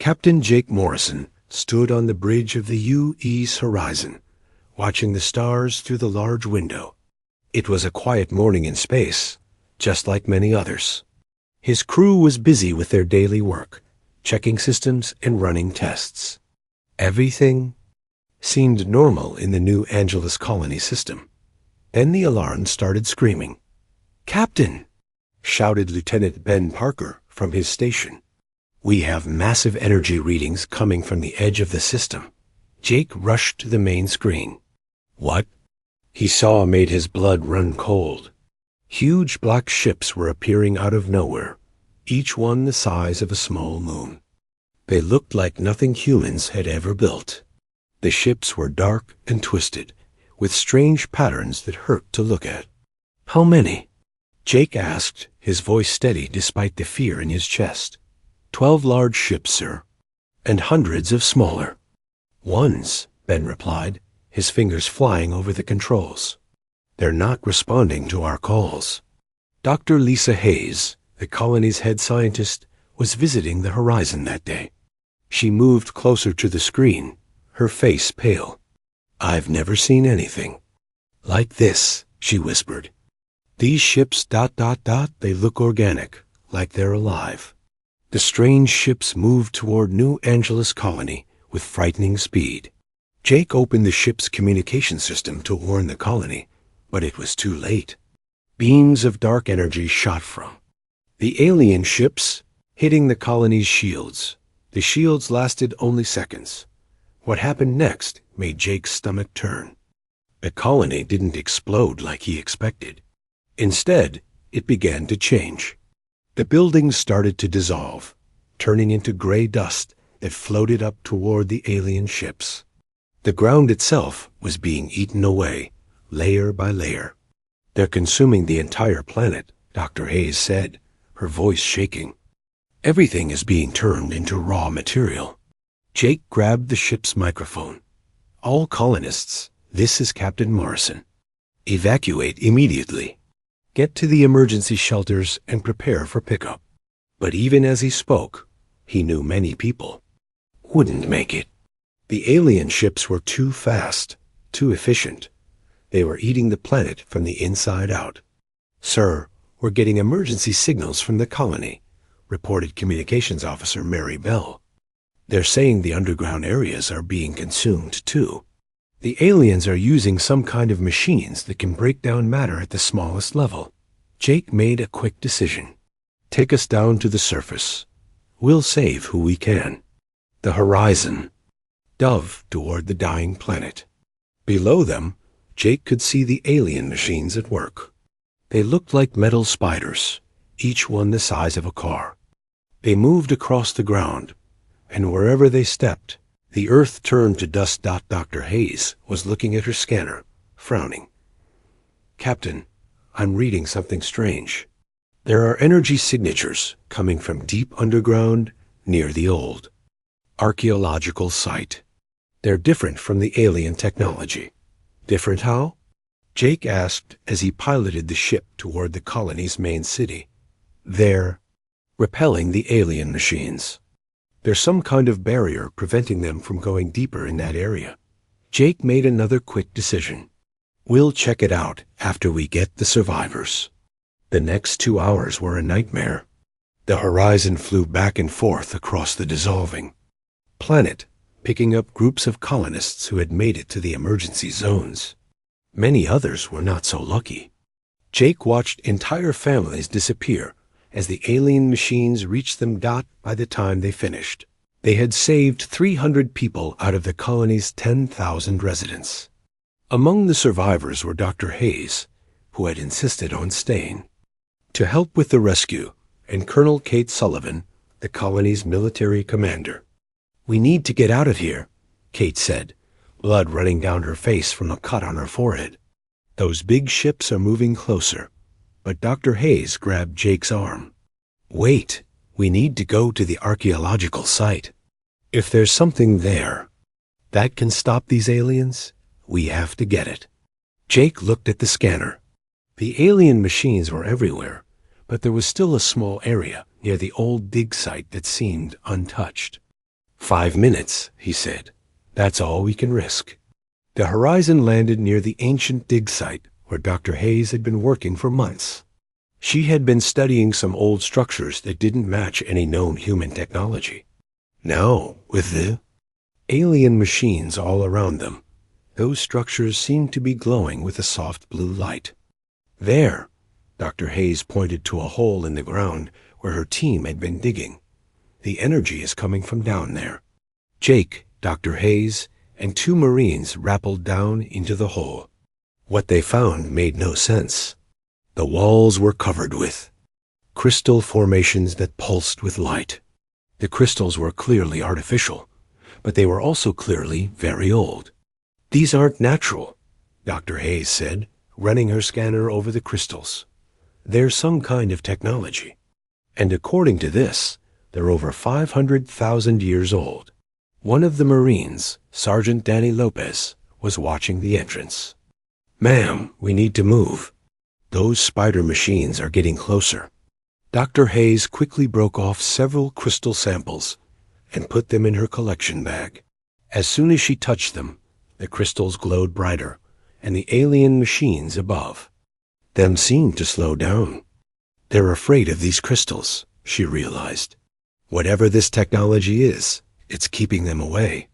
Captain Jake Morrison stood on the bridge of the U.E.'s horizon, watching the stars through the large window. It was a quiet morning in space, just like many others. His crew was busy with their daily work, checking systems and running tests. Everything seemed normal in the New Angeles colony system. Then the alarm started screaming. "Captain!" shouted Lieutenant Ben Parker from his station. "We have massive energy readings coming from the edge of the system." Jake rushed to the main screen. What he saw made his blood run cold. Huge black ships were appearing out of nowhere, each one the size of a small moon. They looked like nothing humans had ever built. The ships were dark and twisted, with strange patterns that hurt to look at. "How many?" Jake asked, his voice steady despite the fear in his chest. 12 large ships, sir, and hundreds of smaller ones," Ben replied, his fingers flying over the controls. "They're not responding to our calls." Dr. Lisa Hayes, the colony's head scientist, was visiting the horizon that day. She moved closer to the screen, her face pale. "I've never seen anything like this," she whispered. "These ships ... they look organic, like they're alive." The strange ships moved toward New Angeles colony with frightening speed. Jake opened the ship's communication system to warn the colony, but it was too late. Beams of dark energy shot from the alien ships, hitting the colony's shields. The shields lasted only seconds. What happened next made Jake's stomach turn. The colony didn't explode like he expected. Instead, it began to change. The buildings started to dissolve, turning into gray dust that floated up toward the alien ships. The ground itself was being eaten away, layer by layer. "They're consuming the entire planet," Dr. Hayes said, her voice shaking. "Everything is being turned into raw material." Jake grabbed the ship's microphone. "All colonists, this is Captain Morrison. Evacuate immediately. Get to the emergency shelters and prepare for pickup." But even as he spoke, he knew many people wouldn't make it. The alien ships were too fast, too efficient. They were eating the planet from the inside out. "Sir, we're getting emergency signals from the colony," reported Communications Officer Mary Bell. "They're saying the underground areas are being consumed, too. The aliens are using some kind of machines that can break down matter at the smallest level." Jake made a quick decision. "Take us down to the surface. We'll save who we can." The horizon dove toward the dying planet. Below them, Jake could see the alien machines at work. They looked like metal spiders, each one the size of a car. They moved across the ground, and wherever they stepped, the earth turned to dust. Dr. Hayes was looking at her scanner, frowning. "Captain, I'm reading something strange. There are energy signatures coming from deep underground near the old archaeological site. They're different from the alien technology." "Different how?" Jake asked as he piloted the ship toward the colony's main city. "They're repelling the alien machines. There's some kind of barrier preventing them from going deeper in that area." Jake made another quick decision. "We'll check it out after we get the survivors." The next 2 hours were a nightmare. The horizon flew back and forth across the dissolving planet, picking up groups of colonists who had made it to the emergency zones. Many others were not so lucky. Jake watched entire families disappear as the alien machines reached them. By the time they finished, they had saved 300 people out of the colony's 10,000 residents. Among the survivors were Dr. Hayes, who had insisted on staying to help with the rescue, and Colonel Kate Sullivan, the colony's military commander. "We need to get out of here," Kate said, blood running down her face from a cut on her forehead. "Those big ships are moving closer," but Dr. Hayes grabbed Jake's arm. "Wait, we need to go to the archaeological site. If there's something there that can stop these aliens, we have to get it." Jake looked at the scanner. The alien machines were everywhere, but there was still a small area near the old dig site that seemed untouched. 5 minutes, he said. That's all we can risk. The Horizon landed near the ancient dig site where Dr. Hayes had been working for months. She had been studying some old structures that didn't match any known human technology. Now, with the alien machines all around them, those structures seemed to be glowing with a soft blue light. There, Dr. Hayes pointed to a hole in the ground where her team had been digging. The energy is coming from down there. Jake, Dr. Hayes, and 2 Marines rappelled down into the hole. What they found made no sense. The walls were covered with crystal formations that pulsed with light. The crystals were clearly artificial, but they were also clearly very old. These aren't natural, Dr. Hayes said, running her scanner over the crystals. They're some kind of technology. And according to this, they're over 500,000 years old. One of the Marines, Sergeant Danny Lopez, was watching the entrance. Ma'am, we need to move. Those spider machines are getting closer. Dr. Hayes quickly broke off several crystal samples and put them in her collection bag. As soon as she touched them, the crystals glowed brighter, and the alien machines above them seemed to slow down. They're afraid of these crystals, she realized. Whatever this technology is, it's keeping them away.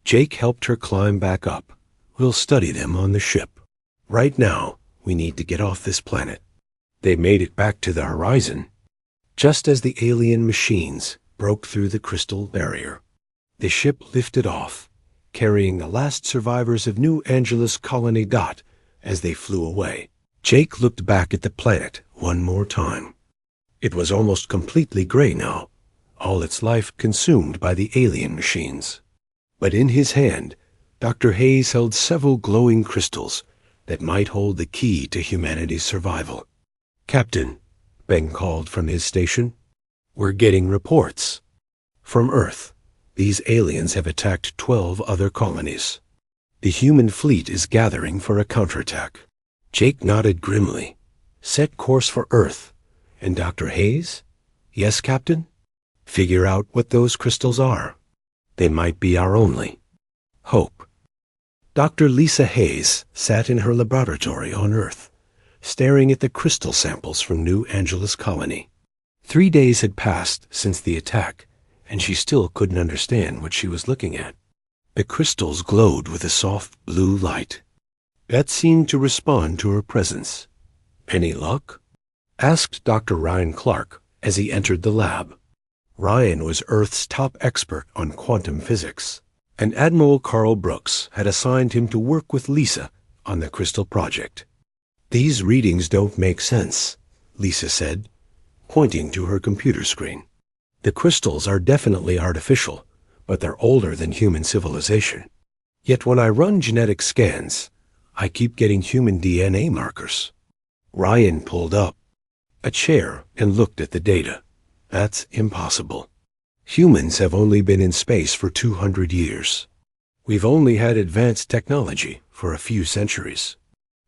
Jake helped her climb back up. We'll study them on the ship. Right now, we need to get off this planet. They made it back to the Horizon, just as the alien machines broke through the crystal barrier. The ship lifted off, carrying the last survivors of New Angeles Colony Dot as they flew away. Jake looked back at the planet one more time. It was almost completely gray now, all its life consumed by the alien machines. But in his hand, Dr. Hayes held several glowing crystals that might hold the key to humanity's survival. Captain, Ben called from his station, we're getting reports. From Earth, these aliens have attacked 12 other colonies. The human fleet is gathering for a counterattack. Jake nodded grimly. Set course for Earth. And Dr. Hayes? Yes, Captain? Figure out what those crystals are. They might be our only hope. Dr. Lisa Hayes sat in her laboratory on Earth, staring at the crystal samples from New Angeles Colony. 3 days had passed since the attack, and she still couldn't understand what she was looking at. The crystals glowed with a soft blue light that seemed to respond to her presence. Any luck? Asked Dr. Ryan Clark as he entered the lab. Ryan was Earth's top expert on quantum physics, and Admiral Carl Brooks had assigned him to work with Lisa on the crystal project. These readings don't make sense, Lisa said, pointing to her computer screen. The crystals are definitely artificial, but they're older than human civilization. Yet when I run genetic scans, I keep getting human DNA markers. Ryan pulled up a chair and looked at the data. That's impossible. Humans have only been in space for 200 years. We've only had advanced technology for a few centuries.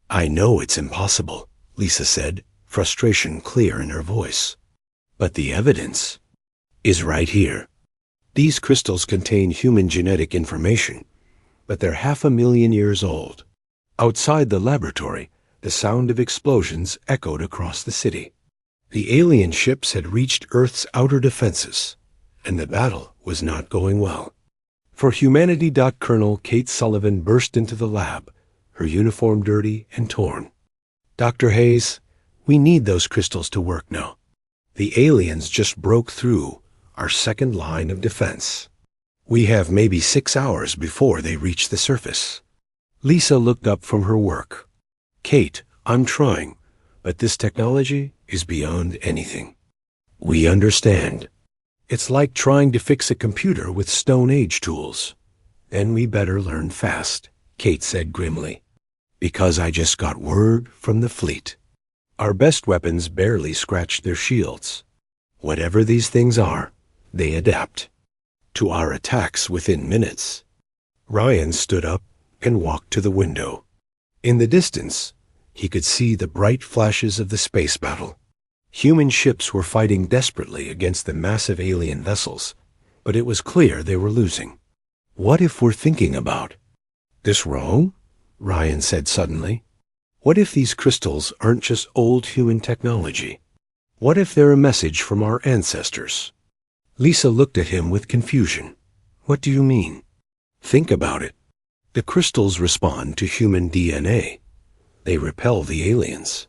I know it's impossible, Lisa said, frustration clear in her voice. But the evidence is right here. These crystals contain human genetic information, but they're 500,000 years old. Outside the laboratory, the sound of explosions echoed across the city. The alien ships had reached Earth's outer defenses, and the battle was not going well. For Humanity. Colonel Kate Sullivan burst into the lab, her uniform dirty and torn. Dr. Hayes, we need those crystals to work now. The aliens just broke through our second line of defense. We have maybe 6 hours before they reach the surface. Lisa looked up from her work. Kate, I'm trying, but this technology is beyond anything. We understand. It's like trying to fix a computer with Stone Age tools. Then we better learn fast, Kate said grimly, because I just got word from the fleet. Our best weapons barely scratched their shields. Whatever these things are, they adapt to our attacks within minutes. Ryan stood up and walked to the window. In the distance, he could see the bright flashes of the space battle. Human ships were fighting desperately against the massive alien vessels, but it was clear they were losing. What if we're thinking about this wrong? Ryan said suddenly. What if these crystals aren't just old human technology? What if they're a message from our ancestors? Lisa looked at him with confusion. What do you mean? Think about it. The crystals respond to human DNA. They repel the aliens.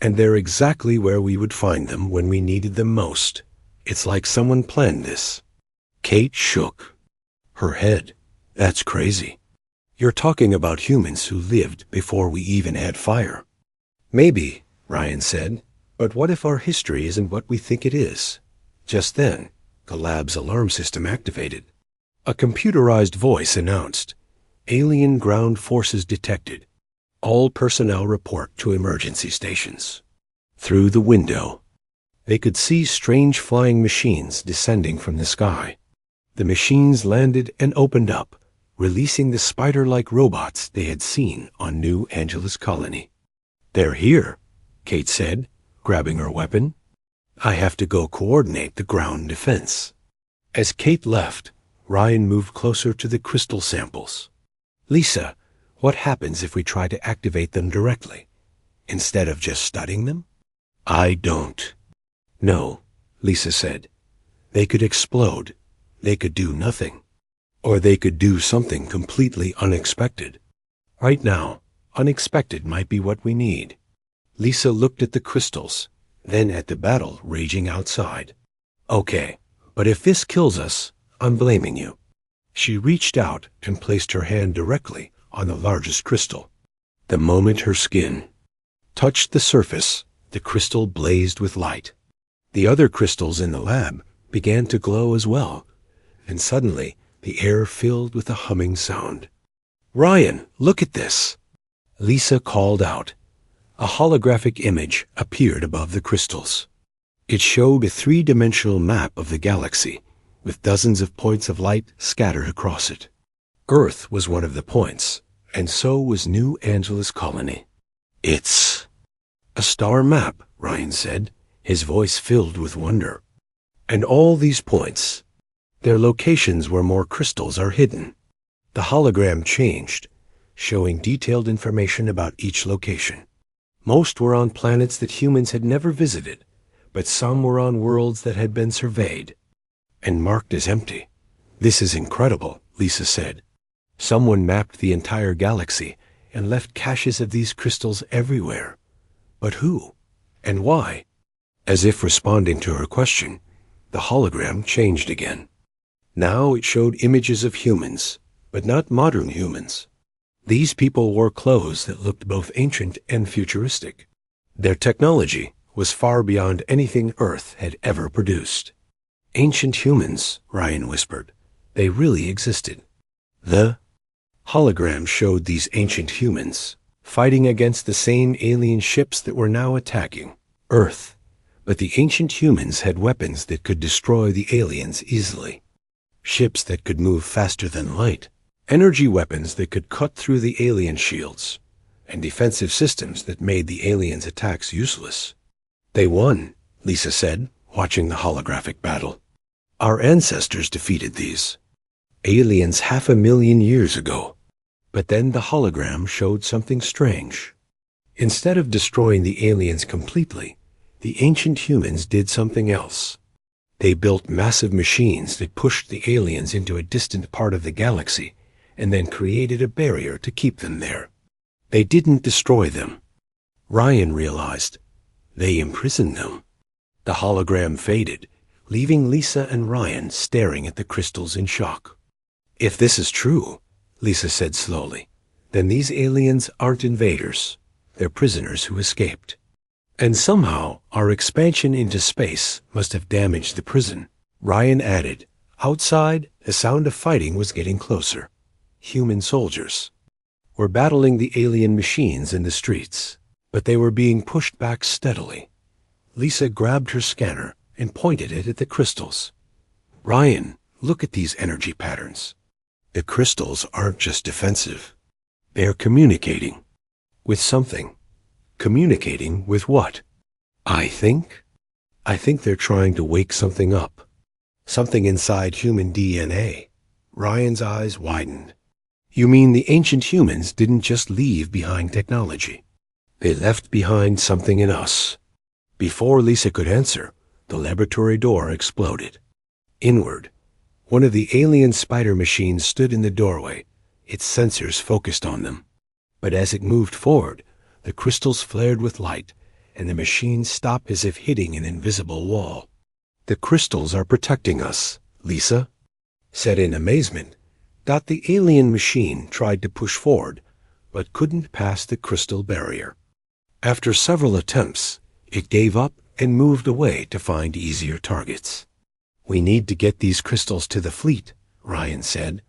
And they're exactly where we would find them when we needed them most. It's like someone planned this. Kate shook her head. That's crazy. You're talking about humans who lived before we even had fire. Maybe, Ryan said, but what if our history isn't what we think it is? Just then, the lab's alarm system activated. A computerized voice announced, "Alien ground forces detected. All personnel report to emergency stations." Through the window, they could see strange flying machines descending from the sky. The machines landed and opened up, releasing the spider-like robots they had seen on New Angeles Colony. "They're here," Kate said, grabbing her weapon. "I have to go coordinate the ground defense." As Kate left, Ryan moved closer to the crystal samples. "Lisa, what happens if we try to activate them directly, instead of just studying them?" "I don't." "No," Lisa said. "They could explode. They could do nothing. Or they could do something completely unexpected. Right now, unexpected might be what we need." Lisa looked at the crystals, then at the battle raging outside. "Okay, but if this kills us, I'm blaming you." She reached out and placed her hand directly on the largest crystal. The moment her skin touched the surface, the crystal blazed with light. The other crystals in the lab began to glow as well, and suddenly the air filled with a humming sound. "Ryan, look at this!" Lisa called out. A holographic image appeared above the crystals. It showed a three-dimensional map of the galaxy, with dozens of points of light scattered across it. Earth was one of the points, and so was New Angeles Colony. "It's a star map," Ryan said, his voice filled with wonder. "And all these points, their locations where more crystals are hidden." The hologram changed, showing detailed information about each location. Most were on planets that humans had never visited, but some were on worlds that had been surveyed and marked as empty. "This is incredible," Lisa said. "Someone mapped the entire galaxy and left caches of these crystals everywhere. But who? And why?" As if responding to her question, the hologram changed again. Now it showed images of humans, but not modern humans. These people wore clothes that looked both ancient and futuristic. Their technology was far beyond anything Earth had ever produced. "Ancient humans," Ryan whispered. "They really existed." The hologram showed these ancient humans fighting against the same alien ships that were now attacking Earth. But the ancient humans had weapons that could destroy the aliens easily. Ships that could move faster than light, energy weapons that could cut through the alien shields, and defensive systems that made the aliens' attacks useless. "They won," Lisa said, watching the holographic battle. "Our ancestors defeated these aliens 500,000 years ago." But then the hologram showed something strange. Instead of destroying the aliens completely, the ancient humans did something else. They built massive machines that pushed the aliens into a distant part of the galaxy and then created a barrier to keep them there. They didn't destroy them. Ryan realized they imprisoned them. The hologram faded, leaving Lisa and Ryan staring at the crystals in shock. "If this is true," Lisa said slowly, "then these aliens aren't invaders. They're prisoners who escaped. And somehow our expansion into space must have damaged the prison." Ryan added, "Outside, the sound of fighting was getting closer. Human soldiers were battling the alien machines in the streets, but they were being pushed back steadily." Lisa grabbed her scanner and pointed it at the crystals. "Ryan, look at these energy patterns. The crystals aren't just defensive. They're communicating with something." "Communicating with what?" I think they're trying to wake something up. Something inside human DNA. Ryan's eyes widened. You mean the ancient humans didn't just leave behind technology? They left behind something in us. Before Lisa could answer, the laboratory door exploded. Inward, one of the alien spider machines stood in the doorway, its sensors focused on them. But as it moved forward, the crystals flared with light, and the machine stopped as if hitting an invisible wall. The crystals are protecting us, Lisa said in amazement. The alien machine tried to push forward, but couldn't pass the crystal barrier. After several attempts, it gave up and moved away to find easier targets. We need to get these crystals to the fleet, Ryan said.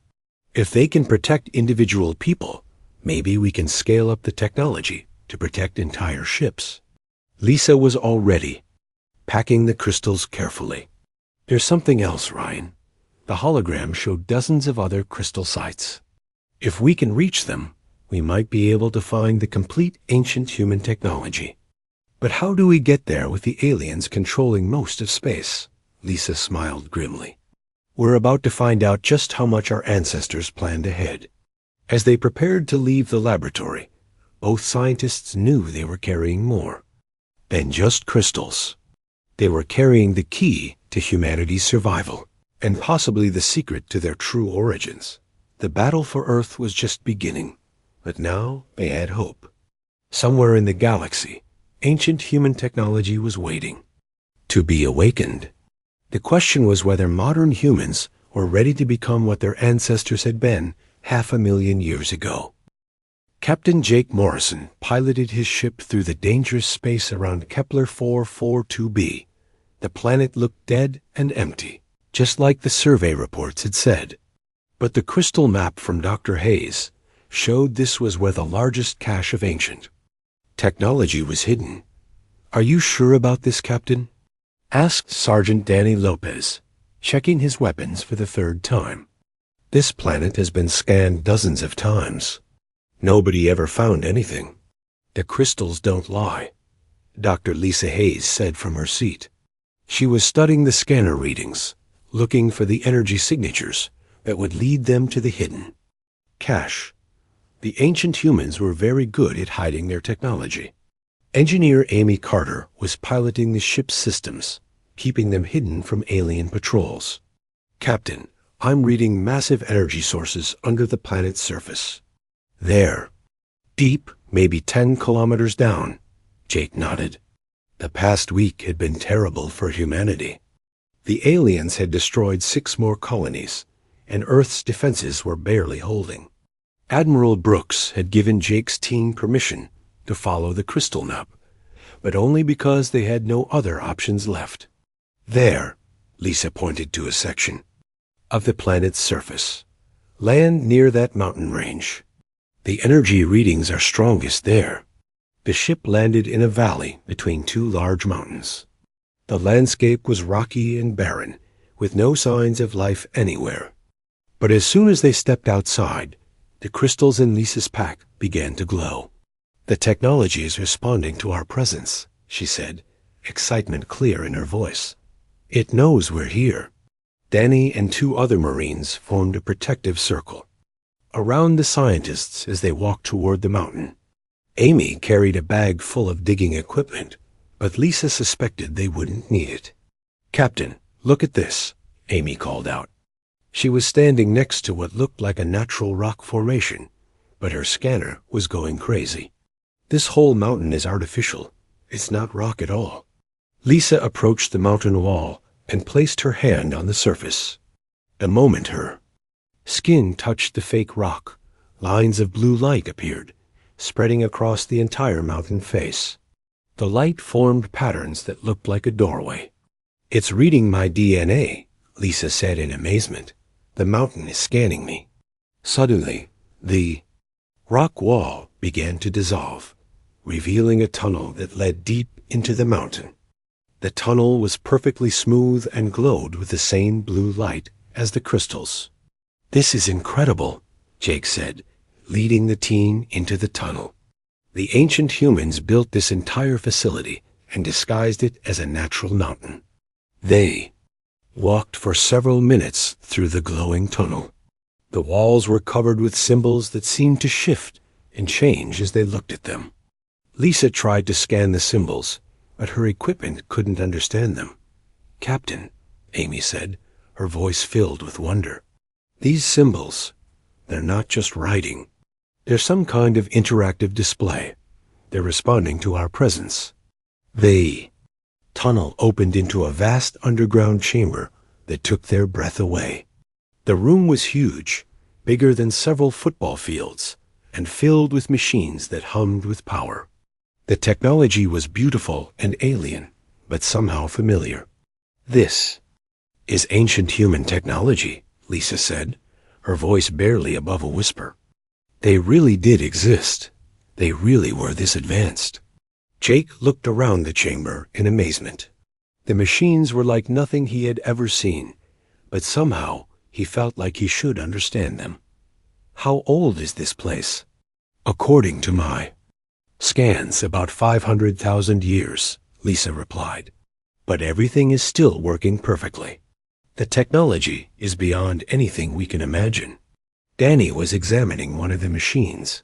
If they can protect individual people, maybe we can scale up the technology to protect entire ships. Lisa was already packing the crystals carefully. There's something else, Ryan. The hologram showed dozens of other crystal sites. If we can reach them, we might be able to find the complete ancient human technology. But how do we get there with the aliens controlling most of space? Lisa smiled grimly. We're about to find out just how much our ancestors planned ahead. As they prepared to leave the laboratory, both scientists knew they were carrying more than just crystals. They were carrying the key to humanity's survival, and possibly the secret to their true origins. The battle for Earth was just beginning, but now they had hope. Somewhere in the galaxy, ancient human technology was waiting to be awakened. The question was whether modern humans were ready to become what their ancestors had been 500,000 years ago. Captain Jake Morrison piloted his ship through the dangerous space around Kepler 442b. The planet looked dead and empty, just like the survey reports had said. But the crystal map from Dr. Hayes showed this was where the largest cache of ancient technology was hidden. Are you sure about this, Captain? Asked Sergeant Danny Lopez, checking his weapons for the third time. This planet has been scanned dozens of times. Nobody ever found anything. The crystals don't lie, Dr. Lisa Hayes said from her seat. She was studying the scanner readings, looking for the energy signatures that would lead them to the hidden cache. The ancient humans were very good at hiding their technology. Engineer Amy Carter was piloting the ship's systems, keeping them hidden from alien patrols. Captain, I'm reading massive energy sources under the planet's surface. There, deep, maybe 10 kilometers down, Jake nodded. The past week had been terrible for humanity. The aliens had destroyed 6 more colonies, and Earth's defenses were barely holding. Admiral Brooks had given Jake's team permission to follow the crystal map, but only because they had no other options left. There, Lisa pointed to a section of the planet's surface. Land near that mountain range. The energy readings are strongest there. The ship landed in a valley between 2 large mountains. The landscape was rocky and barren, with no signs of life anywhere. But as soon as they stepped outside, the crystals in Lisa's pack began to glow. The technology is responding to our presence, she said, excitement clear in her voice. It knows we're here. Danny and 2 other Marines formed a protective circle around the scientists as they walked toward the mountain. Amy carried a bag full of digging equipment, but Lisa suspected they wouldn't need it. Captain, look at this, Amy called out. She was standing next to what looked like a natural rock formation, but her scanner was going crazy. This whole mountain is artificial. It's not rock at all. Lisa approached the mountain wall and placed her hand on the surface. The moment her skin touched the fake rock, lines of blue light appeared, spreading across the entire mountain face. The light formed patterns that looked like a doorway. It's reading my DNA, Lisa said in amazement. The mountain is scanning me. Suddenly, the rock wall began to dissolve, revealing a tunnel that led deep into the mountain. The tunnel was perfectly smooth and glowed with the same blue light as the crystals. This is incredible, Jake said, leading the team into the tunnel. The ancient humans built this entire facility and disguised it as a natural mountain. They walked for several minutes through the glowing tunnel. The walls were covered with symbols that seemed to shift and change as they looked at them. Lisa tried to scan the symbols, but her equipment couldn't understand them. "Captain," Amy said, her voice filled with wonder, "these symbols, they're not just writing. They're some kind of interactive display. They're responding to our presence." The tunnel opened into a vast underground chamber that took their breath away. The room was huge, bigger than several football fields, and filled with machines that hummed with power. The technology was beautiful and alien, but somehow familiar. "This is ancient human technology," Lisa said, her voice barely above a whisper. "They really did exist. They really were this advanced." Jake looked around the chamber in amazement. The machines were like nothing he had ever seen, but somehow he felt like he should understand them. "How old is this place?" "According to my scans, about 500,000 years, Lisa replied. "But everything is still working perfectly. The technology is beyond anything we can imagine." Danny was examining one of the machines.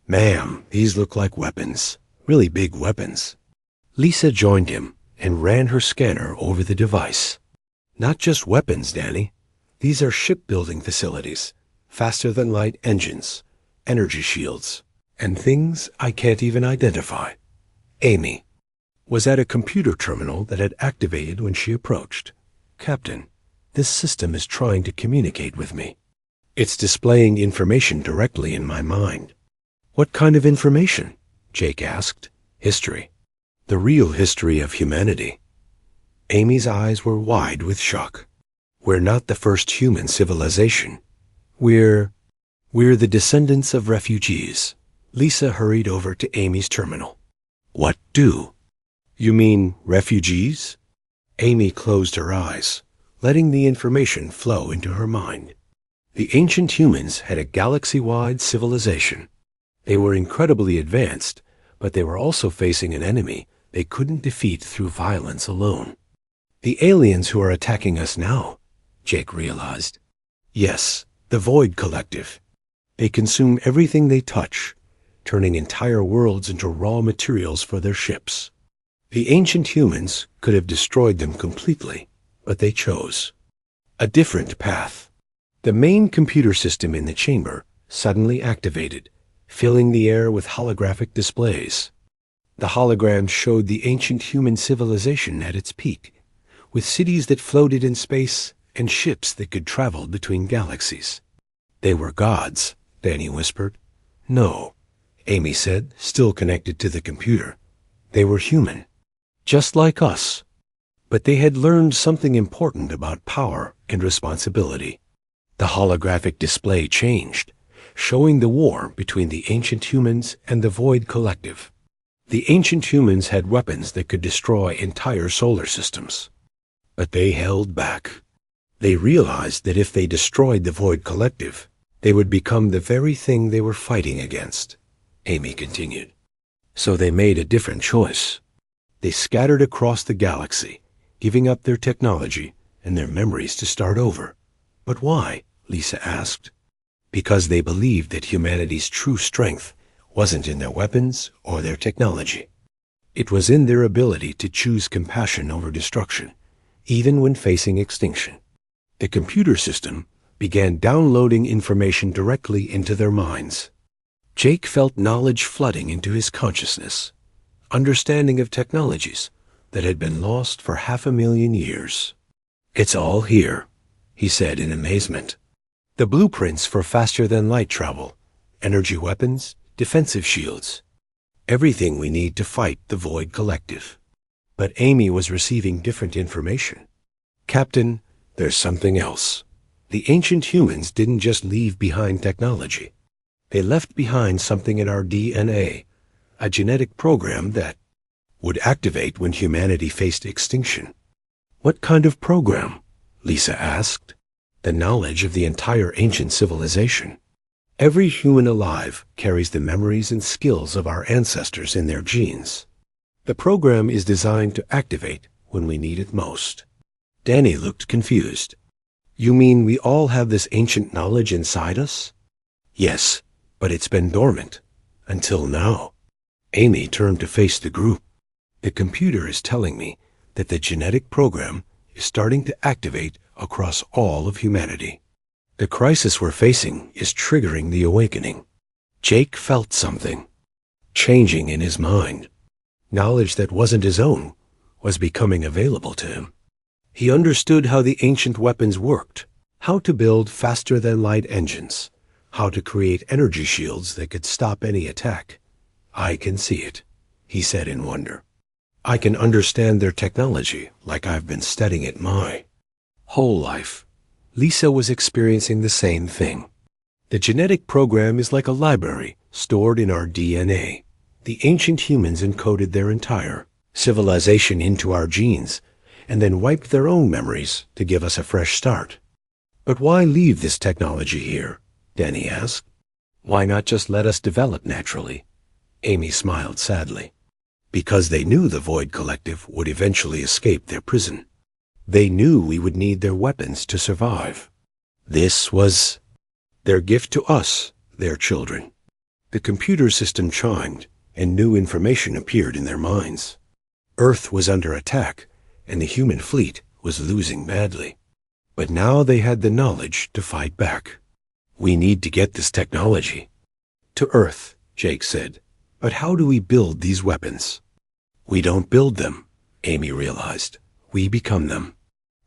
"Ma'am, these look like weapons, really big weapons." Lisa joined him and ran her scanner over the device. "Not just weapons, Danny. These are shipbuilding facilities, faster-than-light engines, energy shields, and things I can't even identify." Amy was at a computer terminal that had activated when she approached. "Captain, this system is trying to communicate with me. It's displaying information directly in my mind." "What kind of information?" Jake asked. "History. The real history of humanity." Amy's eyes were wide with shock. "We're not the first human civilization. We're the descendants of refugees." Lisa hurried over to Amy's terminal. "What do?" "You mean refugees?" Amy closed her eyes, letting the information flow into her mind. The ancient humans had a galaxy-wide civilization. They were incredibly advanced, but they were also facing an enemy they couldn't defeat through violence alone. "The aliens who are attacking us now," Jake realized. "Yes, the Void Collective. They consume everything they touch, turning entire worlds into raw materials for their ships. The ancient humans could have destroyed them completely, but they chose a different path." The main computer system in the chamber suddenly activated, filling the air with holographic displays. The holograms showed the ancient human civilization at its peak, with cities that floated in space and ships that could travel between galaxies. "They were gods," Danny whispered. "No," Amy said, still connected to the computer. "They were human, just like us. But they had learned something important about power and responsibility." The holographic display changed, showing the war between the ancient humans and the Void Collective. The ancient humans had weapons that could destroy entire solar systems. But they held back. They realized that if they destroyed the Void Collective, they would become the very thing they were fighting against, Amy continued. So they made a different choice. They scattered across the galaxy, giving up their technology and their memories to start over. "But why?" Lisa asked. "Because they believed that humanity's true strength wasn't in their weapons or their technology. It was in their ability to choose compassion over destruction, even when facing extinction." The computer system began downloading information directly into their minds. Jake felt knowledge flooding into his consciousness, understanding of technologies that had been lost for 500,000 years. "It's all here," he said in amazement. "The blueprints for faster-than-light travel, energy weapons, defensive shields, everything we need to fight the Void Collective." But Amy was receiving different information. "Captain, there's something else. The ancient humans didn't just leave behind technology. They left behind something in our DNA, a genetic program that would activate when humanity faced extinction." "What kind of program?" Lisa asked. "The knowledge of the entire ancient civilization. Every human alive carries the memories and skills of our ancestors in their genes. The program is designed to activate when we need it most." Danny looked confused. You mean we all have this ancient knowledge inside us? Yes, but it's been dormant. Until now. Amy turned to face the group. The computer is telling me that the genetic program is starting to activate across all of humanity. The crisis we're facing is triggering the awakening. Jake felt something changing in his mind. Knowledge that wasn't his own was becoming available to him. He understood how the ancient weapons worked, how to build faster-than-light engines, how to create energy shields that could stop any attack. I can see it, he said in wonder. I can understand their technology like I've been studying it my whole life. Lisa was experiencing the same thing. The genetic program is like a library stored in our DNA. The ancient humans encoded their entire civilization into our genes and then wiped their own memories to give us a fresh start. But why leave this technology here? Danny asked. Why not just let us develop naturally? Amy smiled sadly. Because they knew the Void Collective would eventually escape their prison. They knew we would need their weapons to survive. This was their gift to us, their children. The computer system chimed, and new information appeared in their minds. Earth was under attack, and the human fleet was losing badly. But now they had the knowledge to fight back. We need to get this technology to Earth, Jake said. But how do we build these weapons? We don't build them, Amy realized. We become them.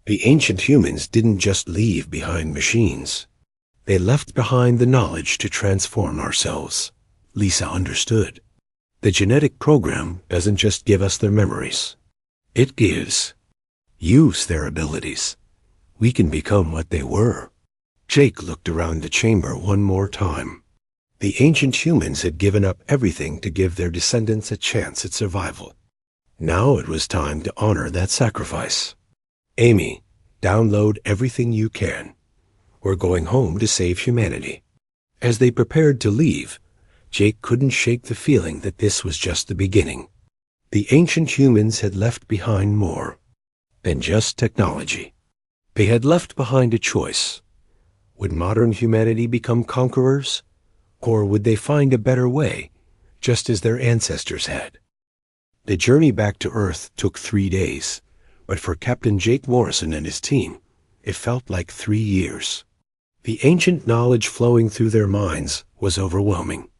The ancient humans didn't just leave behind machines. They left behind the knowledge to transform ourselves. Lisa understood. The genetic program doesn't just give us their memories. It gives use their abilities. We can become what they were. Jake looked around the chamber one more time. The ancient humans had given up everything to give their descendants a chance at survival. Now it was time to honor that sacrifice. Amy, download everything you can. We're going home to save humanity. As they prepared to leave, Jake couldn't shake the feeling that this was just the beginning. The ancient humans had left behind more than just technology. They had left behind a choice. Would modern humanity become conquerors? Or would they find a better way, just as their ancestors had? The journey back to Earth took 3 days, but for Captain Jake Morrison and his team, it felt like 3 years. The ancient knowledge flowing through their minds was overwhelming.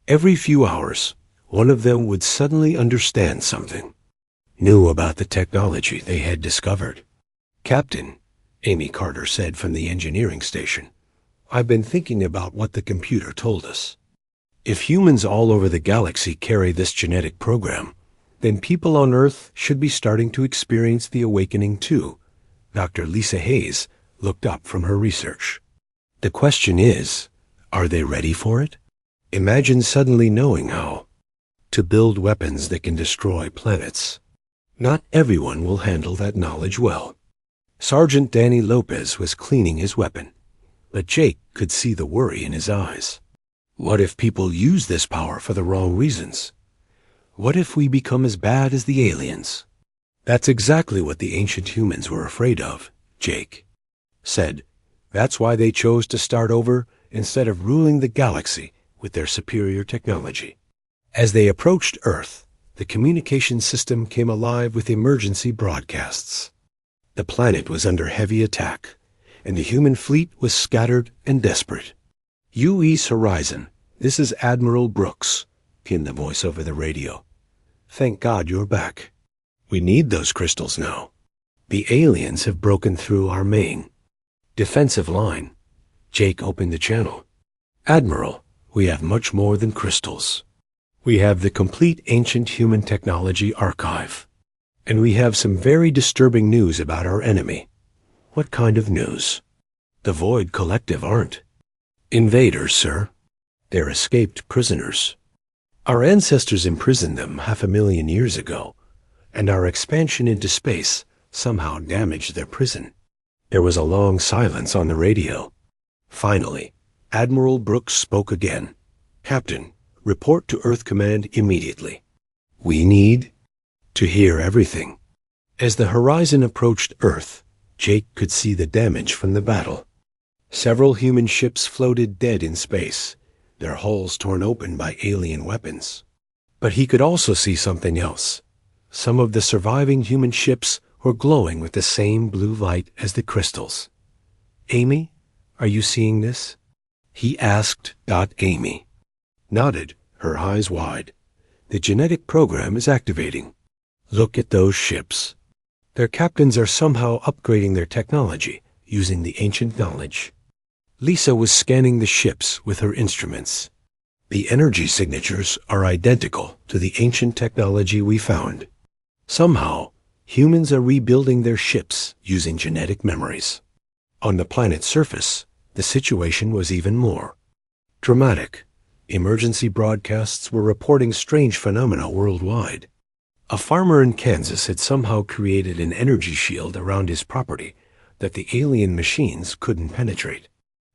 Every few hours, one of them would suddenly understand something new about the technology they had discovered. Captain, Amy Carter said from the engineering station, I've been thinking about what the computer told us. If humans all over the galaxy carry this genetic program, then people on Earth should be starting to experience the awakening too. Dr. Lisa Hayes looked up from her research. The question is, are they ready for it? Imagine suddenly knowing how to build weapons that can destroy planets. Not everyone will handle that knowledge well. Sergeant Danny Lopez was cleaning his weapon, but Jake could see the worry in his eyes. What if people use this power for the wrong reasons? What if we become as bad as the aliens? That's exactly what the ancient humans were afraid of, Jake said. That's why they chose to start over instead of ruling the galaxy with their superior technology. As they approached Earth, the communication system came alive with emergency broadcasts. The planet was under heavy attack, and the human fleet was scattered and desperate. U.E.'s Horizon, this is Admiral Brooks, came the voice over the radio. Thank God you're back. We need those crystals now. The aliens have broken through our main defensive line. Jake opened the channel. Admiral, we have much more than crystals. We have the complete ancient human technology archive. And we have some very disturbing news about our enemy. What kind of news? The Void Collective aren't invaders, sir. They're escaped prisoners. Our ancestors imprisoned them 500,000 years ago, and our expansion into space somehow damaged their prison. There was a long silence on the radio. Finally, Admiral Brooks spoke again. Captain, report to Earth Command immediately. We need to hear everything. As the horizon approached Earth, Jake could see the damage from the battle. Several human ships floated dead in space, their hulls torn open by alien weapons. But he could also see something else. Some of the surviving human ships were glowing with the same blue light as the crystals. "Amy, are you seeing this?" he asked. Amy nodded, her eyes wide. "The genetic program is activating. Look at those ships. Their captains are somehow upgrading their technology, using the ancient knowledge." Lisa was scanning the ships with her instruments. "The energy signatures are identical to the ancient technology we found. Somehow, humans are rebuilding their ships using genetic memories." On the planet's surface, the situation was even more dramatic. Emergency broadcasts were reporting strange phenomena worldwide. A farmer in Kansas had somehow created an energy shield around his property that the alien machines couldn't penetrate.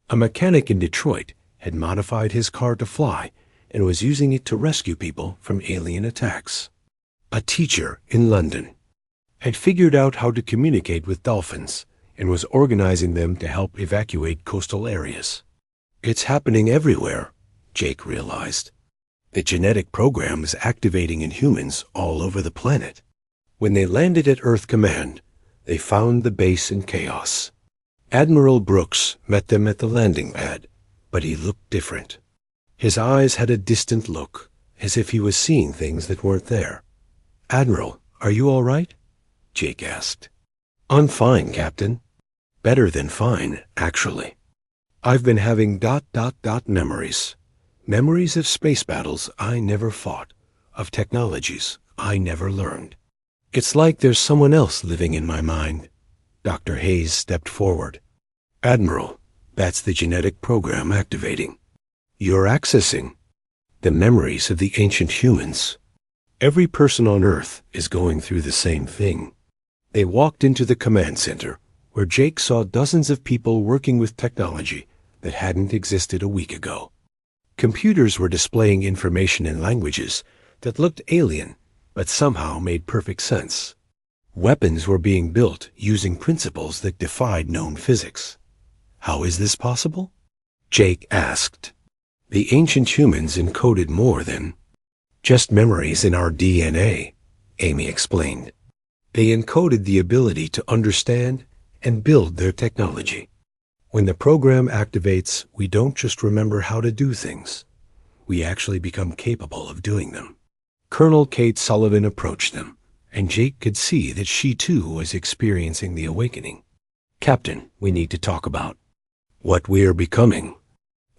A mechanic in Detroit had modified his car to fly and was using it to rescue people from alien attacks. A teacher in London had figured out how to communicate with dolphins and was organizing them to help evacuate coastal areas. It's happening everywhere, Jake realized. The genetic program is activating in humans all over the planet. When they landed at Earth Command, they found the base in chaos. Admiral Brooks met them at the landing pad, but he looked different. His eyes had a distant look, as if he was seeing things that weren't there. "Admiral, are you all right?" Jake asked. "I'm fine, Captain. Better than fine, actually. I've been having memories. Memories of space battles I never fought, of technologies I never learned. It's like there's someone else living in my mind." Dr. Hayes stepped forward. "Admiral, that's the genetic program activating. You're accessing the memories of the ancient humans. Every person on Earth is going through the same thing." They walked into the command center, where Jake saw dozens of people working with technology that hadn't existed a week ago. Computers were displaying information in languages that looked alien, but somehow made perfect sense. Weapons were being built using principles that defied known physics. "How is this possible?" Jake asked. "The ancient humans encoded more than just memories in our DNA," Amy explained. "They encoded the ability to understand and build their technology. When the program activates, we don't just remember how to do things. We actually become capable of doing them." Colonel Kate Sullivan approached them, and Jake could see that she too was experiencing the awakening. "Captain, we need to talk about what we are becoming.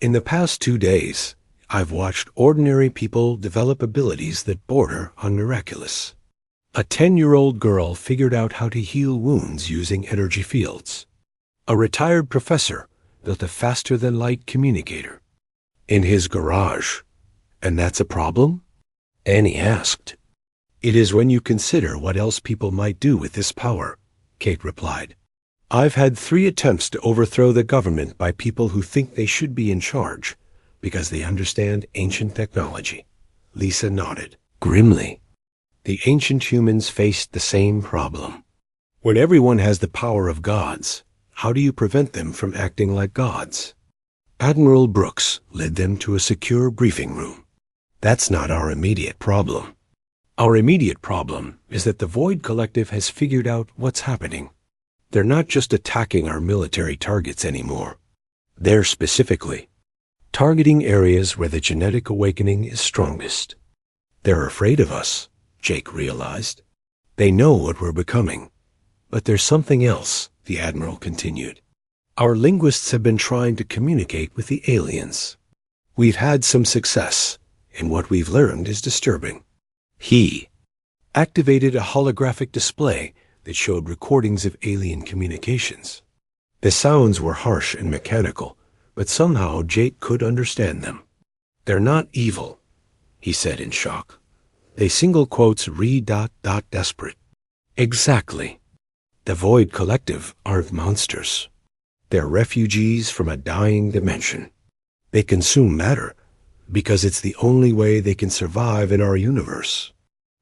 In the past 2 days, I've watched ordinary people develop abilities that border on miraculous. A 10-year-old girl figured out how to heal wounds using energy fields. A retired professor built a faster-than-light communicator in his garage. And that's a problem?" Annie asked. "It is when you consider what else people might do with this power," Kate replied. "I've had 3 attempts to overthrow the government by people who think they should be in charge because they understand ancient technology." Lisa nodded grimly. The ancient humans faced the same problem. When everyone has the power of gods, how do you prevent them from acting like gods? Admiral Brooks led them to a secure briefing room. "That's not our immediate problem. Our immediate problem is that the Void Collective has figured out what's happening. They're not just attacking our military targets anymore. They're specifically targeting areas where the genetic awakening is strongest. They're afraid of us," Jake realized. "They know what we're becoming. But there's something else," the Admiral continued. "Our linguists have been trying to communicate with the aliens. We've had some success, and what we've learned is disturbing." He activated a holographic display that showed recordings of alien communications. The sounds were harsh and mechanical, but somehow Jake could understand them. "They're not evil," he said in shock. "They single quotes desperate." "Exactly. The Void Collective aren't monsters. They're refugees from a dying dimension. They consume matter because it's the only way they can survive in our universe.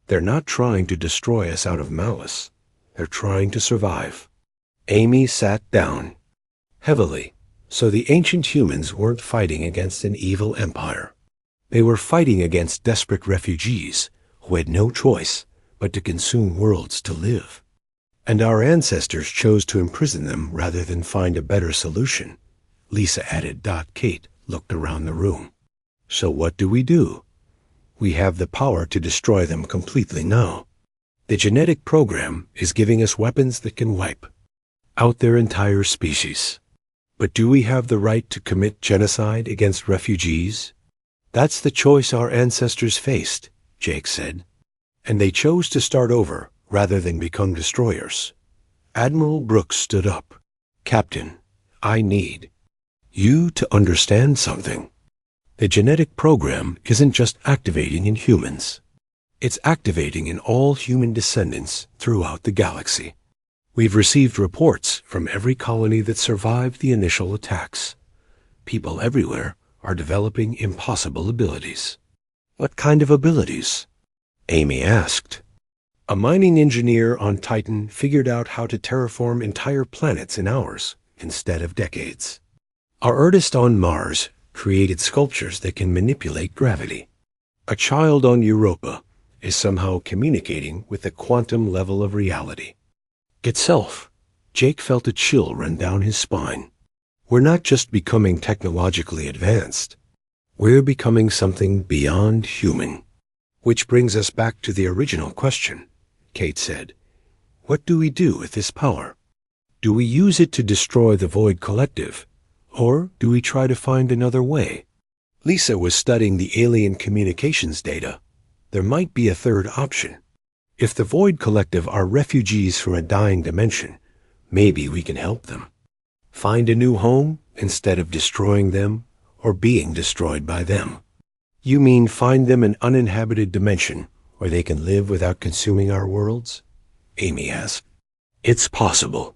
They're not trying to destroy us out of malice. They're trying to survive." Amy sat down, heavily, so the ancient humans weren't fighting against an evil empire. They were fighting against desperate refugees who had no choice but to consume worlds to live. And our ancestors chose to imprison them rather than find a better solution, Lisa added. Kate looked around the room. So what do? We have the power to destroy them completely now. The genetic program is giving us weapons that can wipe out their entire species. But do we have the right to commit genocide against refugees? That's the choice our ancestors faced, Jake said. And they chose to start over rather than become destroyers. Admiral Brooks stood up. Captain, I need you to understand something. The genetic program isn't just activating in humans. It's activating in all human descendants throughout the galaxy. We've received reports from every colony that survived the initial attacks. People everywhere are developing impossible abilities. What kind of abilities? Amy asked. A mining engineer on Titan figured out how to terraform entire planets in hours instead of decades. Our artist on Mars created sculptures that can manipulate gravity. A child on Europa is somehow communicating with the quantum level of reality itself. Jake felt a chill run down his spine. We're not just becoming technologically advanced. We're becoming something beyond human. Which brings us back to the original question, Kate said. What do we do with this power? Do we use it to destroy the Void Collective, or do we try to find another way? Lisa was studying the alien communications data. There might be a third option. If the Void Collective are refugees from a dying dimension, maybe we can help them find a new home instead of destroying them or being destroyed by them. You mean find them an uninhabited dimension where they can live without consuming our worlds? Amy asked. It's possible.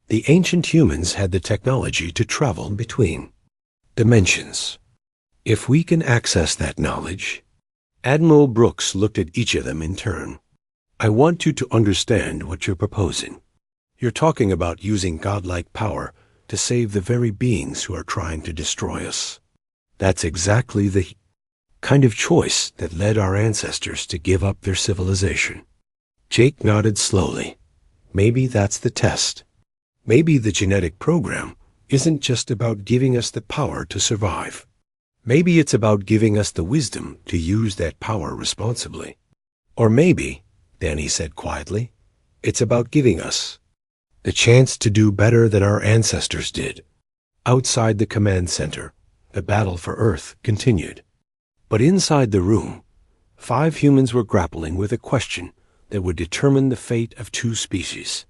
The ancient humans had the technology to travel between dimensions. If we can access that knowledge. Admiral Brooks looked at each of them in turn. I want you to understand what you're proposing. You're talking about using godlike power to save the very beings who are trying to destroy us. That's exactly the kind of choice that led our ancestors to give up their civilization. Jake nodded slowly. Maybe that's the test. Maybe the genetic program isn't just about giving us the power to survive. Maybe it's about giving us the wisdom to use that power responsibly. Or maybe, Danny said quietly, it's about giving us the chance to do better than our ancestors did. Outside the command center, the battle for Earth continued. But inside the room, 5 humans were grappling with a question that would determine the fate of 2 species.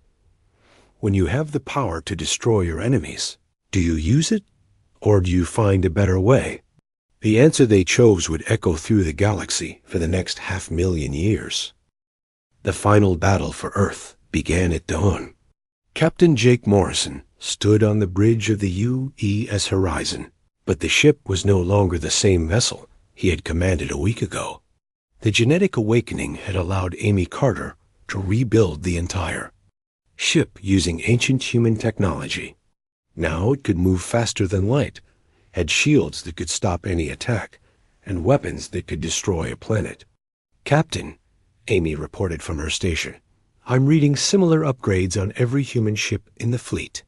When you have the power to destroy your enemies, do you use it, or do you find a better way? The answer they chose would echo through the galaxy for the next 500,000 years. The final battle for Earth began at dawn. Captain Jake Morrison stood on the bridge of the UES Horizon, but the ship was no longer the same vessel he had commanded a week ago. The genetic awakening had allowed Amy Carter to rebuild the entire ship using ancient human technology. Now it could move faster than light, had shields that could stop any attack, and weapons that could destroy a planet. Captain, Amy reported from her station, I'm reading similar upgrades on every human ship in the fleet.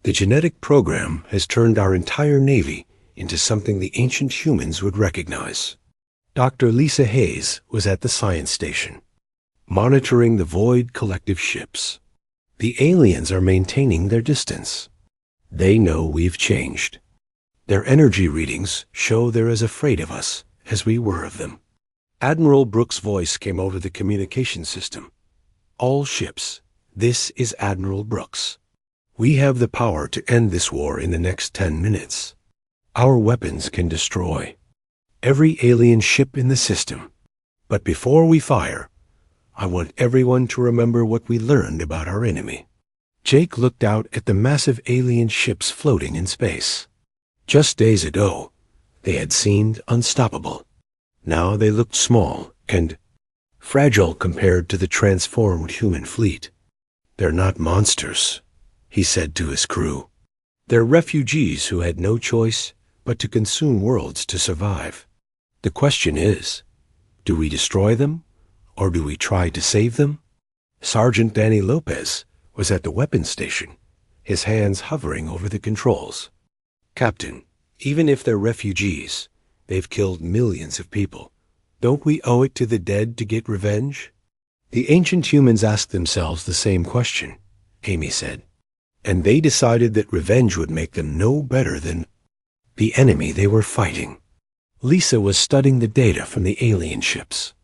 The genetic program has turned our entire navy into something the ancient humans would recognize. Dr. Lisa Hayes was at the science station, monitoring the Void Collective ships. The aliens are maintaining their distance. They know we've changed. Their energy readings show they're as afraid of us as we were of them. Admiral Brooks' voice came over the communication system. All ships, this is Admiral Brooks. We have the power to end this war in the next 10 minutes. Our weapons can destroy every alien ship in the system. But before we fire, I want everyone to remember what we learned about our enemy. Jake looked out at the massive alien ships floating in space. Just days ago, they had seemed unstoppable. Now they looked small and fragile compared to the transformed human fleet. They're not monsters. he said to his crew. They're refugees who had no choice but to consume worlds to survive. The question is, do we destroy them, or do we try to save them? Sergeant Danny Lopez was at the weapons station, his hands hovering over the controls. Captain, even if they're refugees, they've killed millions of people. Don't we owe it to the dead to get revenge? The ancient humans asked themselves the same question, Amy said, and they decided that revenge would make them no better than the enemy they were fighting. Lisa was studying the data from the alien ships.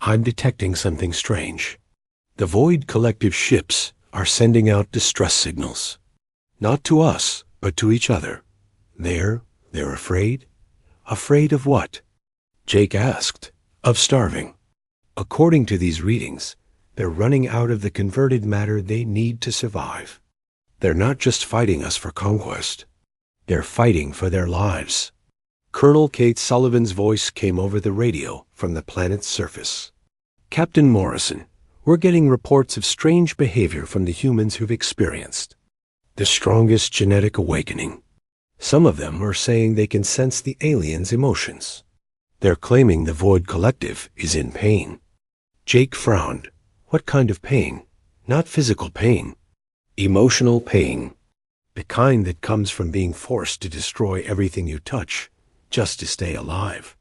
I'm detecting something strange. The Void Collective ships are sending out distress signals. Not to us, but to each other. They're afraid? Afraid of what? Jake asked. Of starving. According to these readings, they're running out of the converted matter they need to survive. They're not just fighting us for conquest. They're fighting for their lives. Colonel Kate Sullivan's voice came over the radio from the planet's surface. Captain Morrison, we're getting reports of strange behavior from the humans who've experienced the strongest genetic awakening. Some of them are saying they can sense the aliens' emotions. They're claiming the Void Collective is in pain. Jake frowned. What kind of pain? Not physical pain. Emotional pain. The kind that comes from being forced to destroy everything you touch, just to stay alive.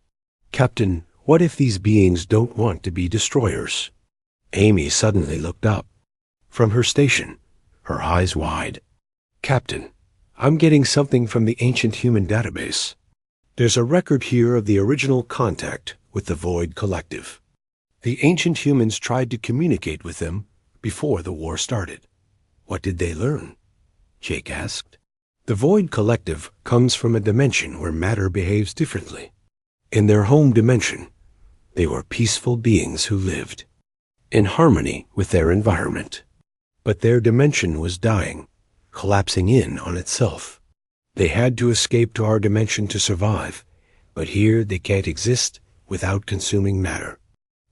Captain, what if these beings don't want to be destroyers? Amy suddenly looked up. From her station, her eyes wide. Captain, I'm getting something from the ancient human database. There's a record here of the original contact with the Void Collective. The ancient humans tried to communicate with them before the war started. What did they learn? Jake asked. The Void Collective comes from a dimension where matter behaves differently. In their home dimension, they were peaceful beings who lived in harmony with their environment. But their dimension was dying, collapsing in on itself. They had to escape to our dimension to survive, but here they can't exist without consuming matter.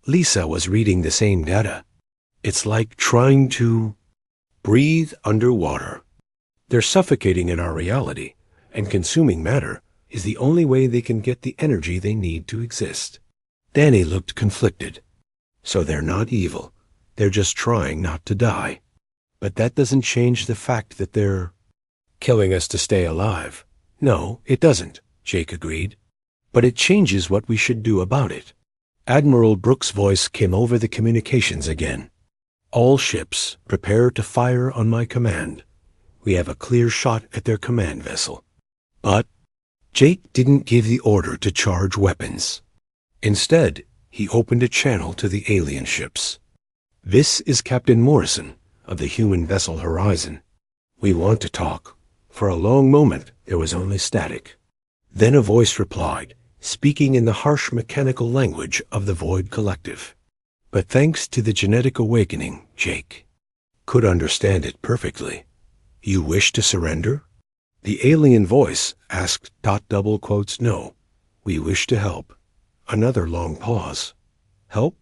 Lisa was reading the same data. It's like trying to breathe underwater. They're suffocating in our reality, and consuming matter is the only way they can get the energy they need to exist. Danny looked conflicted. So they're not evil. They're just trying not to die. But that doesn't change the fact that they're killing us to stay alive. No, it doesn't, Jake agreed. But it changes what we should do about it. Admiral Brooks' voice came over the communications again. All ships, prepare to fire on my command. We have a clear shot at their command vessel. But Jake didn't give the order to charge weapons. Instead, he opened a channel to the alien ships. This is Captain Morrison of the human vessel Horizon. We want to talk. For a long moment, there was only static. Then a voice replied, speaking in the harsh mechanical language of the Void Collective. But thanks to the genetic awakening, Jake could understand it perfectly. You wish to surrender? The alien voice asked ... No. We wish to help. Another long pause. Help?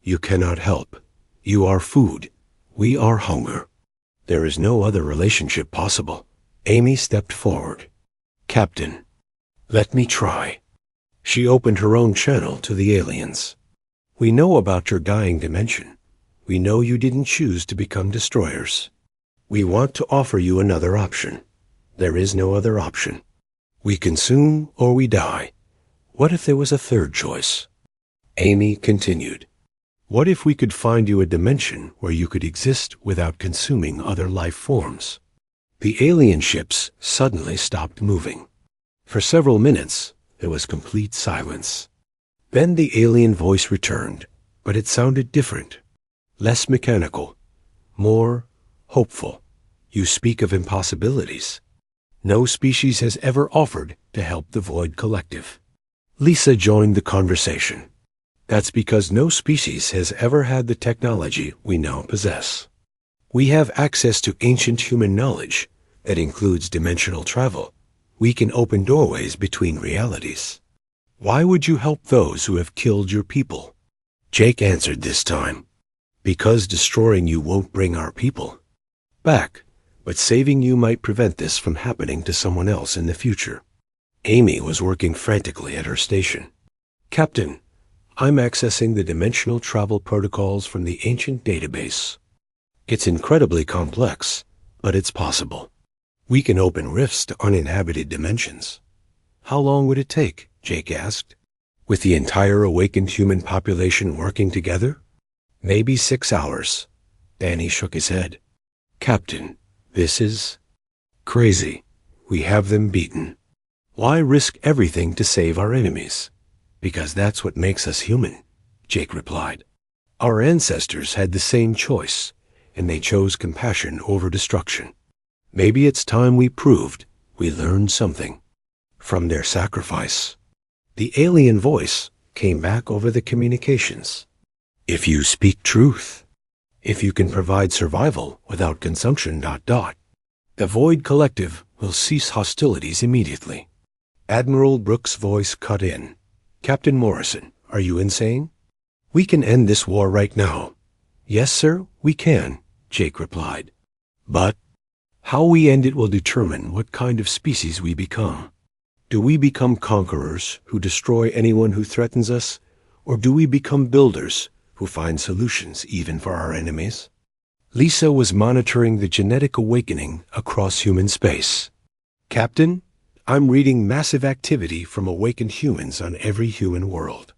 You cannot help. You are food. We are hunger. There is no other relationship possible. Amy stepped forward. Captain, let me try. She opened her own channel to the aliens. We know about your dying dimension. We know you didn't choose to become destroyers. We want to offer you another option. There is no other option. We consume or we die. What if there was a third choice? Amy continued. What if we could find you a dimension where you could exist without consuming other life forms? The alien ships suddenly stopped moving. For several minutes, there was complete silence. Then the alien voice returned, but it sounded different, less mechanical, more hopeful. You speak of impossibilities. No species has ever offered to help the Void Collective. Lisa joined the conversation. That's because no species has ever had the technology we now possess. We have access to ancient human knowledge that includes dimensional travel. We can open doorways between realities. Why would you help those who have killed your people? Jake answered this time. Because destroying you won't bring our people back. but saving you might prevent this from happening to someone else in the future. Amy was working frantically at her station. Captain, I'm accessing the dimensional travel protocols from the ancient database. It's incredibly complex, but it's possible. We can open rifts to uninhabited dimensions. How long would it take? Jake asked. With the entire awakened human population working together? Maybe 6 hours. Danny shook his head. Captain, this is crazy. We have them beaten. Why risk everything to save our enemies? Because that's what makes us human, Jake replied. Our ancestors had the same choice, and they chose compassion over destruction. Maybe it's time we proved we learned something from their sacrifice. The alien voice came back over the communications. If you speak truth, if you can provide survival without consumption, ... the Void Collective will cease hostilities immediately. Admiral Brooks' voice cut in. Captain Morrison, are you insane? We can end this war right now. Yes, sir, we can, Jake replied. But how we end it will determine what kind of species we become. Do we become conquerors who destroy anyone who threatens us, or do we become builders who find solutions even for our enemies? Lisa was monitoring the genetic awakening across human space. Captain, I'm reading massive activity from awakened humans on every human world.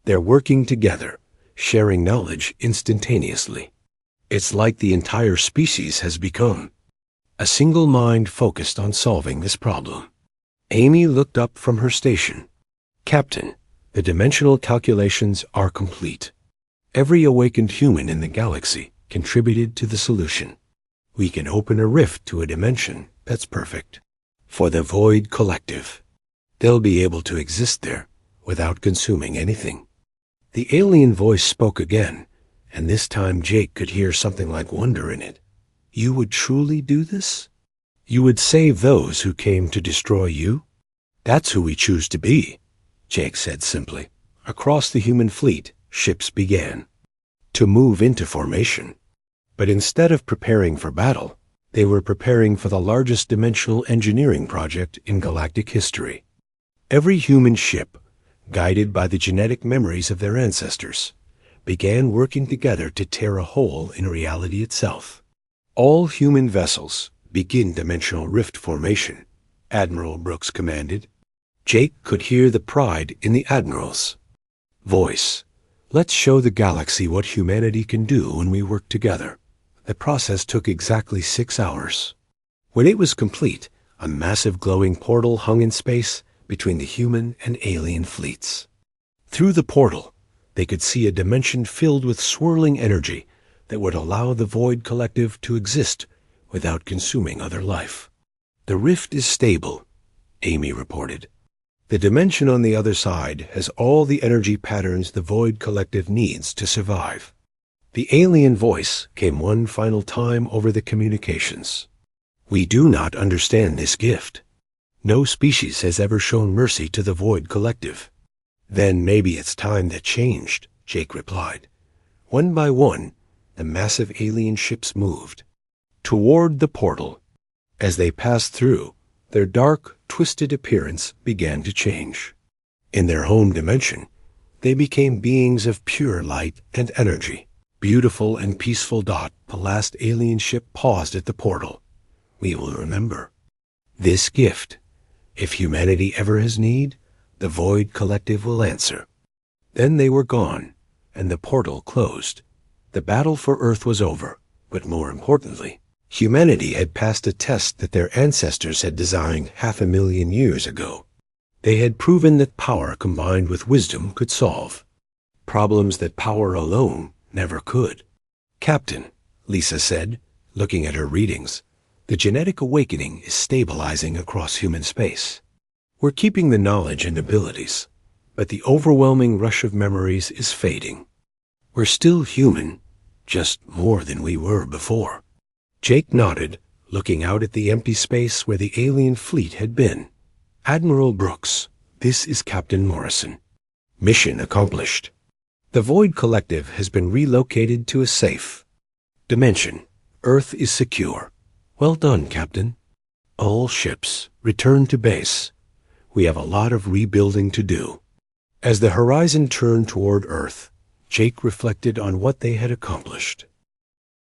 They're working together, sharing knowledge instantaneously. It's like the entire species has become a single mind focused on solving this problem. Amy looked up from her station. Captain, the dimensional calculations are complete. Every awakened human in the galaxy contributed to the solution. We can open a rift to a dimension that's perfect for the Void Collective. They'll be able to exist there without consuming anything. The alien voice spoke again, and this time Jake could hear something like wonder in it. You would truly do this? You would save those who came to destroy you? That's who we choose to be, Jake said simply. Across the human fleet, ships began to move into formation. But instead of preparing for battle, they were preparing for the largest dimensional engineering project in galactic history. Every human ship, guided by the genetic memories of their ancestors, began working together to tear a hole in reality itself. All human vessels begin dimensional rift formation, Admiral Brooks commanded. Jake could hear the pride in the Admiral's voice. Let's show the galaxy what humanity can do when we work together. The process took exactly 6 hours. When it was complete, a massive glowing portal hung in space between the human and alien fleets. Through the portal, they could see a dimension filled with swirling energy that would allow the Void Collective to exist without consuming other life. The rift is stable, Amy reported. The dimension on the other side has all the energy patterns the Void Collective needs to survive. The alien voice came one final time over the communications. We do not understand this gift. No species has ever shown mercy to the Void Collective. Then maybe it's time that changed, Jake replied. One by one, the massive alien ships moved toward the portal. As they passed through, their dark, twisted appearance began to change. In their home dimension, they became beings of pure light and energy. Beautiful and peaceful. The last alien ship paused at the portal. We will remember this gift. If humanity ever has need, the Void Collective will answer. Then they were gone, and the portal closed. The battle for Earth was over, but more importantly, humanity had passed a test that their ancestors had designed 500,000 years ago. They had proven that power combined with wisdom could solve problems that power alone never could. Captain, Lisa said, looking at her readings, the genetic awakening is stabilizing across human space. We're keeping the knowledge and abilities, but the overwhelming rush of memories is fading. We're still human, just more than we were before. Jake nodded, looking out at the empty space where the alien fleet had been. Admiral Brooks, this is Captain Morrison. Mission accomplished. The Void Collective has been relocated to a safe dimension. Earth is secure. Well done, Captain. All ships, return to base. We have a lot of rebuilding to do. As the horizon turned toward Earth, Jake reflected on what they had accomplished.